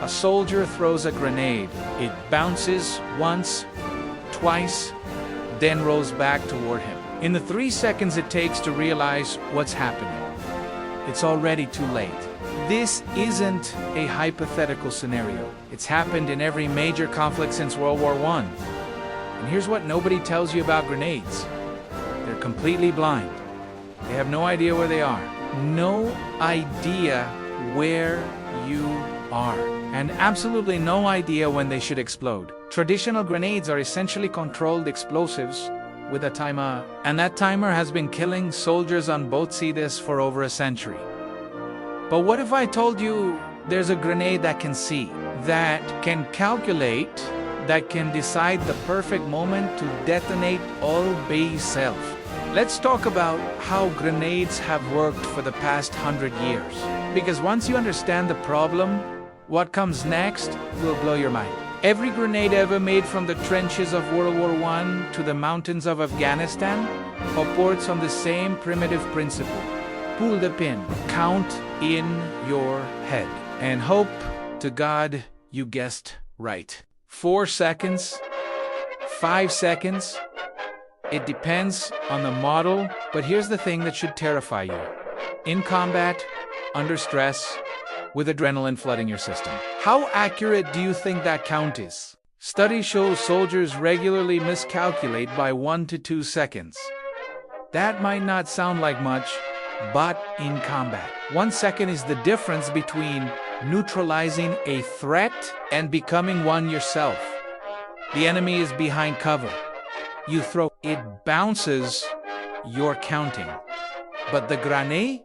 A soldier throws a grenade. It bounces once, twice, then rolls back toward him. In the 3 seconds it takes to realize what's happening, it's already too late. This isn't a hypothetical scenario. It's happened in every major conflict since World War I. And here's what nobody tells you about grenades. They're completely blind. They have no idea where they are. No idea where you are. And absolutely no idea when they should explode. Traditional grenades are essentially controlled explosives with a timer, and that timer has been killing soldiers on both sides for over a century. But what if I told you there's a grenade that can see, that can calculate, that can decide the perfect moment to detonate all by itself? Let's talk about how grenades have worked for the past 100 years. Because once you understand the problem, what comes next will blow your mind. Every grenade ever made from the trenches of World War I to the mountains of Afghanistan operates on the same primitive principle. Pull the pin, count in your head, and hope to God you guessed right. 4 seconds, 5 seconds, it depends on the model, but here's the thing that should terrify you. In combat, under stress, with adrenaline flooding your system. How accurate do you think that count is? Studies show soldiers regularly miscalculate by 1 to 2 seconds. That might not sound like much, but in combat, 1 second is the difference between neutralizing a threat and becoming one yourself. The enemy is behind cover. You throw, it bounces, you're counting. But the grenade?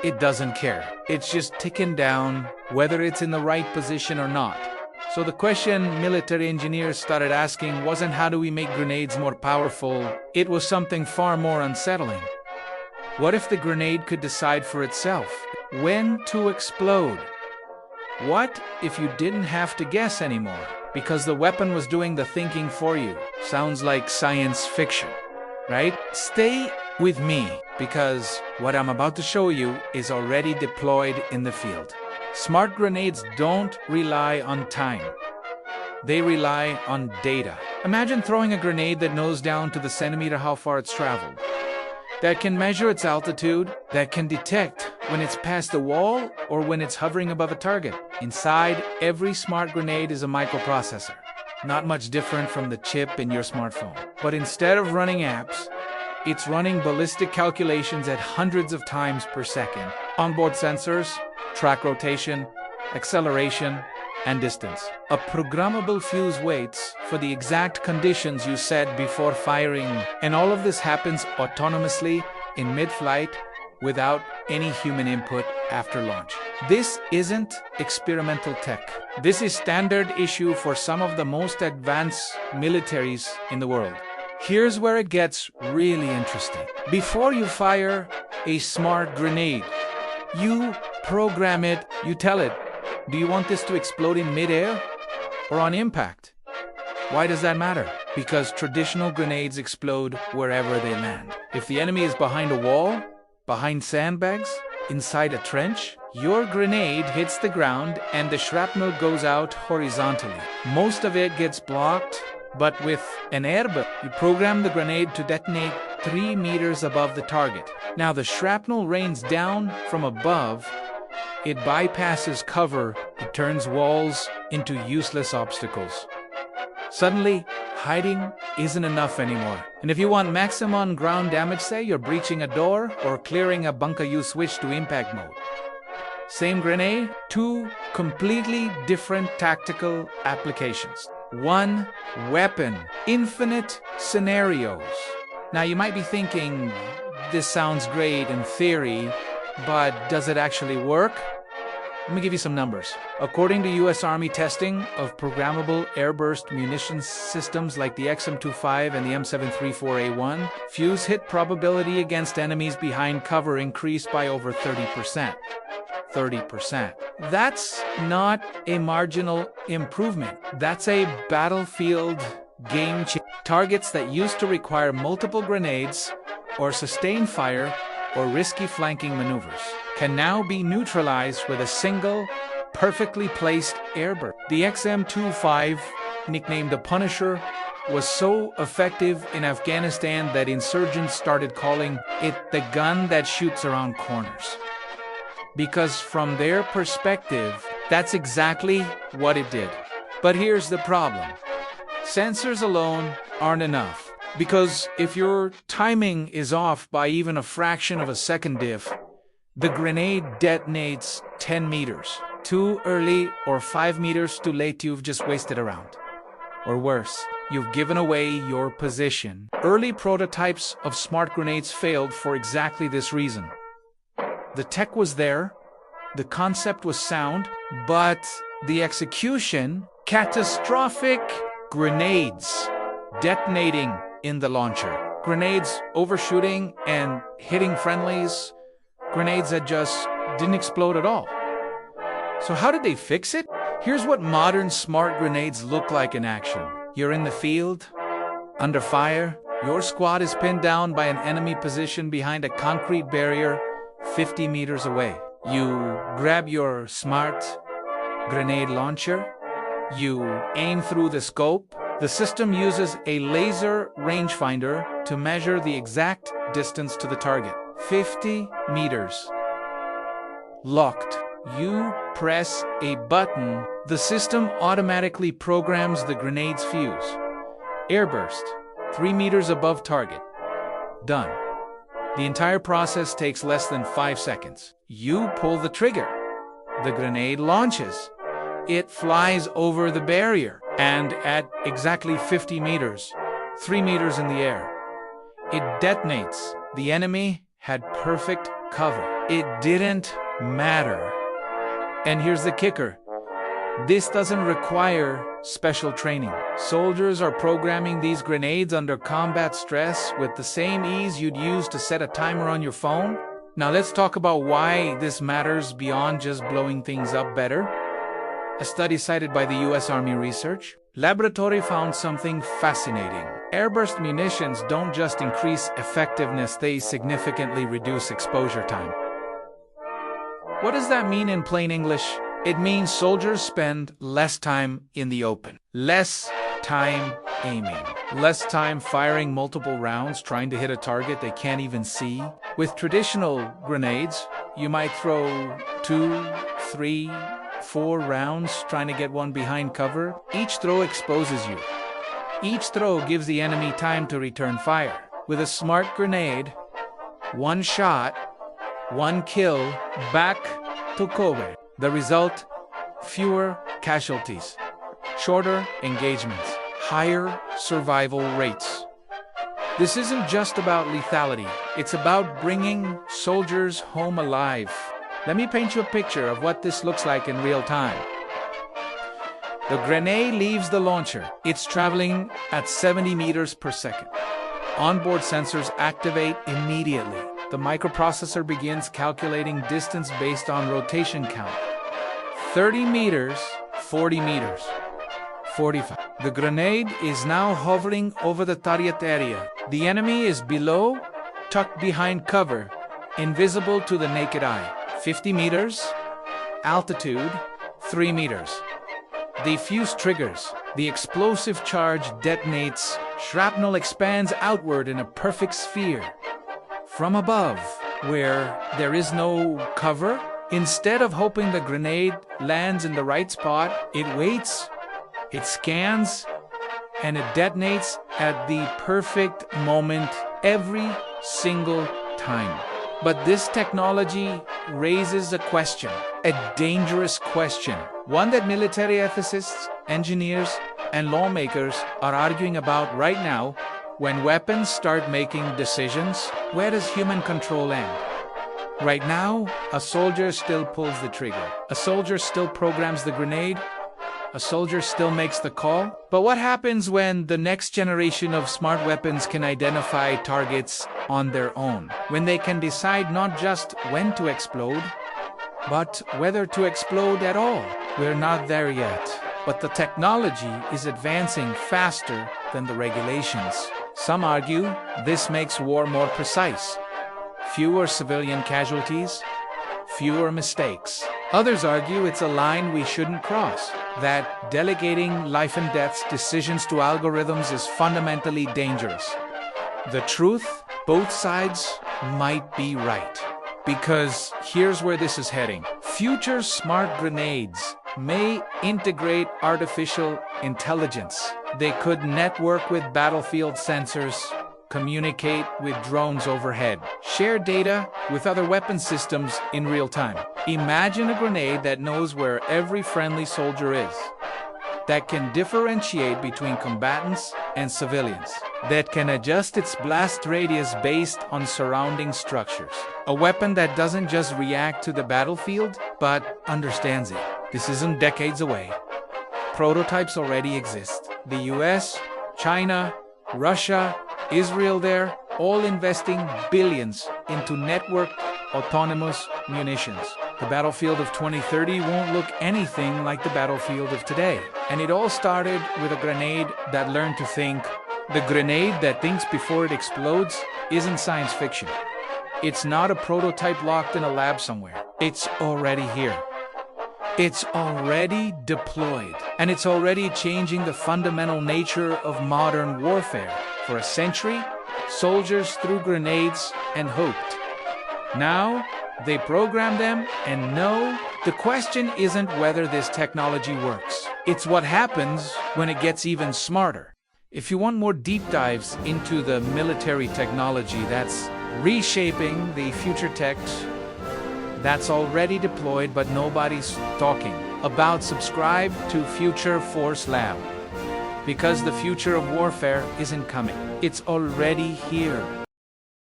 It doesn't care. It's just ticking down, whether it's in the right position or not. So the question military engineers started asking wasn't how do we make grenades more powerful, it was something far more unsettling. What if the grenade could decide for itself when to explode? What if you didn't have to guess anymore, because the weapon was doing the thinking for you? Sounds like science fiction, right? Stay with me, because what I'm about to show you is already deployed in the field. Smart grenades don't rely on time. They rely on data. Imagine throwing a grenade that knows down to the centimeter how far it's traveled, that can measure its altitude, that can detect when it's past the wall or when it's hovering above a target. Inside every smart grenade is a microprocessor, not much different from the chip in your smartphone. But instead of running apps, it's running ballistic calculations at hundreds of times per second. Onboard sensors track rotation, acceleration, and distance. A programmable fuse waits for the exact conditions you set before firing, and all of this happens autonomously in mid-flight without any human input after launch. This isn't experimental tech. This is standard issue for some of the most advanced militaries in the world. Here's where it gets really interesting. Before you fire a smart grenade, you program it, you tell it, do you want this to explode in midair or on impact? Why does that matter? Because traditional grenades explode wherever they land. If the enemy is behind a wall, behind sandbags, inside a trench, your grenade hits the ground and the shrapnel goes out horizontally. Most of it gets blocked, but with an Airburst, you program the grenade to detonate 3 meters above the target. Now the shrapnel rains down from above. It bypasses cover. It turns walls into useless obstacles. Suddenly, hiding isn't enough anymore. And if you want maximum ground damage, say you're breaching a door or clearing a bunker, you switch to impact mode. Same grenade, 2 completely different tactical applications. 1 weapon, infinite scenarios. Now you might be thinking, this sounds great in theory, but does it actually work? Let me give you some numbers. According to US Army testing of programmable Airburst munitions systems like the XM25 and the M734A1, fuse hit probability against enemies behind cover increased by over 30%. 30%. That's not a marginal improvement. That's a battlefield game changer. Targets that used to require multiple grenades or sustained fire or risky flanking maneuvers can now be neutralized with a single perfectly placed Airburst. The XM-25, nicknamed the Punisher, was so effective in Afghanistan that insurgents started calling it the gun that shoots around corners. Because from their perspective, that's exactly what it did. But here's the problem. Sensors alone aren't enough. Because if your timing is off by even a fraction of a second diff, the grenade detonates 10 meters. Too early or 5 meters too late, you've just wasted a round. Or worse, you've given away your position. Early prototypes of smart grenades failed for exactly this reason. The tech was there, the concept was sound, but the execution, catastrophic. Grenades detonating in the launcher. Grenades overshooting and hitting friendlies. Grenades that just didn't explode at all. So how did they fix it? Here's what modern smart grenades look like in action. You're in the field, under fire. Your squad is pinned down by an enemy position behind a concrete barrier 50 meters away. You grab your smart grenade launcher. You aim through the scope. The system uses a laser rangefinder to measure the exact distance to the target. 50 meters. Locked. You press a button. The system automatically programs the grenade's fuse. Airburst. 3 meters above target. Done. The entire process takes less than 5 seconds. You pull the trigger. The grenade launches. It flies over the barrier, and at exactly 50 meters, 3 meters in the air, it detonates. The enemy had perfect cover. It didn't matter. And here's the kicker. This doesn't require special training. Soldiers are programming these grenades under combat stress with the same ease you'd use to set a timer on your phone. Now let's talk about why this matters beyond just blowing things up better. A study cited by the US Army Research Laboratory found something fascinating. Airburst munitions don't just increase effectiveness, they significantly reduce exposure time. What does that mean in plain English? It means soldiers spend less time in the open, less time aiming, less time firing multiple rounds trying to hit a target they can't even see. With traditional grenades, you might throw 2, 3, 4 rounds trying to get one behind cover. Each throw exposes you. Each throw gives the enemy time to return fire. With a smart grenade, one shot, one kill, back to cover. The result, fewer casualties, shorter engagements, higher survival rates. This isn't just about lethality, it's about bringing soldiers home alive. Let me paint you a picture of what this looks like in real time. The grenade leaves the launcher. It's traveling at 70 meters per second. Onboard sensors activate immediately. The microprocessor begins calculating distance based on rotation count. 30 meters, 40 meters, 45. The grenade is now hovering over the target area. The enemy is below, tucked behind cover, invisible to the naked eye. 50 meters, altitude, 3 meters. The fuse triggers. The explosive charge detonates. Shrapnel expands outward in a perfect sphere. From above, where there is no cover, instead of hoping the grenade lands in the right spot, it waits, it scans, and it detonates at the perfect moment every single time. But this technology raises a question, a dangerous question, one that military ethicists, engineers, and lawmakers are arguing about right now. When weapons start making decisions, where does human control end? Right now, a soldier still pulls the trigger. A soldier still programs the grenade. A soldier still makes the call. But what happens when the next generation of smart weapons can identify targets on their own? When they can decide not just when to explode, but whether to explode at all? We're not there yet. But the technology is advancing faster than the regulations. Some argue this makes war more precise. Fewer civilian casualties, fewer mistakes. Others argue it's a line we shouldn't cross, that delegating life and death decisions to algorithms is fundamentally dangerous. The truth, both sides might be right. Because here's where this is heading. Future smart grenades may integrate artificial intelligence. They could network with battlefield sensors, communicate with drones overhead, share data with other weapon systems in real time. Imagine a grenade that knows where every friendly soldier is, that can differentiate between combatants and civilians, that can adjust its blast radius based on surrounding structures. A weapon that doesn't just react to the battlefield, but understands it. This isn't decades away. Prototypes already exist. The US, China, Russia, Israel, they're all investing billions into networked autonomous munitions. The battlefield of 2030 won't look anything like the battlefield of today. And it all started with a grenade that learned to think. The grenade that thinks before it explodes isn't science fiction. It's not a prototype locked in a lab somewhere. It's already here. It's already deployed. And it's already changing the fundamental nature of modern warfare. For a century, soldiers threw grenades and hoped. Now, they program them and know. The question isn't whether this technology works. It's what happens when it gets even smarter. If you want more deep dives into the military technology that's reshaping the future tech that's already deployed but nobody's talking about, subscribe to Future Force Lab. Because the future of warfare isn't coming. It's already here.